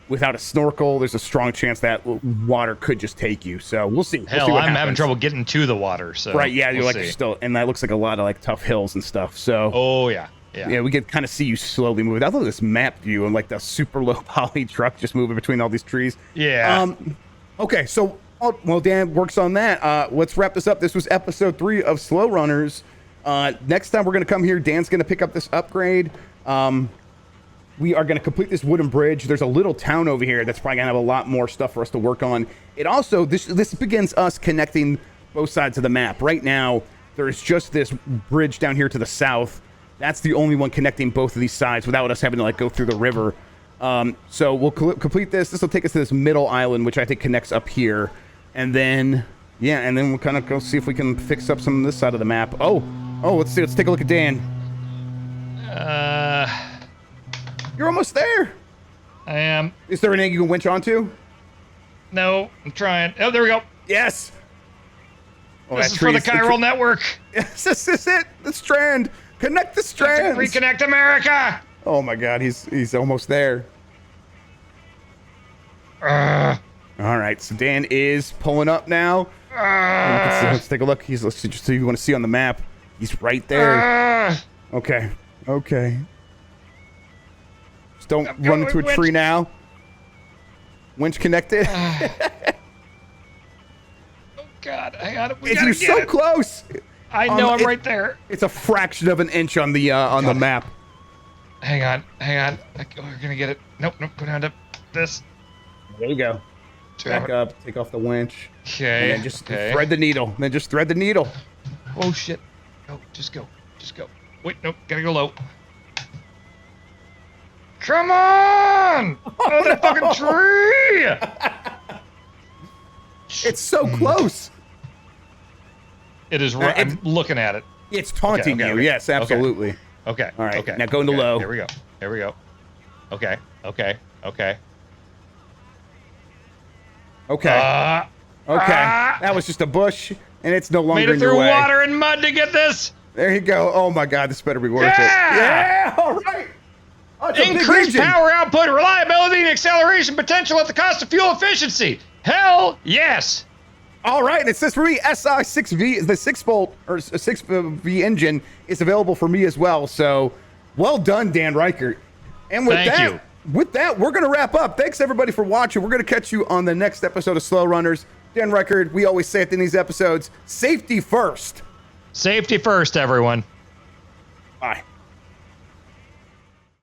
S1: without a snorkel, there's a strong chance that water could just take you. So we'll see.
S2: Hell,
S1: we'll see what
S2: I'm
S1: happens.
S2: having trouble getting to the water. So
S1: right, yeah,
S2: we'll
S1: you're
S2: see.
S1: still, and that looks like a lot of like tough hills and stuff. So
S2: Oh yeah.
S1: we can kind of see you slowly move. I love this map view and like the super low poly truck just moving between all these trees.
S2: Yeah.
S1: Okay, so well, Dan works on that. Let's wrap this up. This was episode 3 of SlowRunners. Next time we're going to come here, Dan's going to pick up this upgrade. We are going to complete this wooden bridge. There's a little town over here that's probably going to have a lot more stuff for us to work on. It also, this begins us connecting both sides of the map. Right now, there's just this bridge down here to the south. That's the only one connecting both of these sides without us having to like go through the river. So we'll complete this. This will take us to this middle island, which I think connects up here. And then, yeah, and then we'll kind of go see if we can fix up some of this side of the map. Oh, let's see. Let's take a look at Dan. You're almost there.
S2: I am.
S1: Is there anything you can winch onto?
S2: No, I'm trying. Oh, there we go.
S1: Yes. Oh,
S2: This is for the chiral network.
S1: Yes, this is it. The strand. Connect the strands.
S2: Reconnect America.
S1: Oh my God, he's almost there.
S2: Uh,
S1: All right, so Dan is pulling up now. Let's take a look. Let's just see if you want to see on the map. He's right there. Okay. Just don't run into a tree now. Winch connected.
S2: Oh God, hang on.
S1: You're so close.
S2: I know, I'm right there.
S1: It's a fraction of an inch on the map.
S2: Hang on. We're gonna get it. Nope. Go down to this.
S1: There you go. Back up. Take off the winch.
S2: Okay.
S1: And then just thread the needle.
S2: Oh shit. Go. Just go. Wait, nope. Gotta go low. Come on! Oh, that fucking tree!
S1: It's so close.
S2: It is right. I'm looking at it.
S1: It's taunting you.
S2: Okay.
S1: Yes, absolutely.
S2: Okay.
S1: All right.
S2: Okay.
S1: Now go into low.
S2: Here we go. Okay.
S1: Okay. That was just a bush, and it's no longer in your way.
S2: Made it through water and mud to get this.
S1: There you go. Oh my God, this better be worth it. Yeah. All right. Oh,
S2: increased power output, reliability, and acceleration potential at the cost of fuel efficiency. Hell yes.
S1: All right, and it says for me, SI6V, the 6-volt or 6V engine is available for me as well. So, well done, Dan Reichert. And with that, we're going to wrap up. Thanks everybody for watching. We're going to catch you on the next episode of SlowRunners. Dan Reichert, we always say it in these episodes: safety first.
S2: Safety first, everyone.
S1: Bye.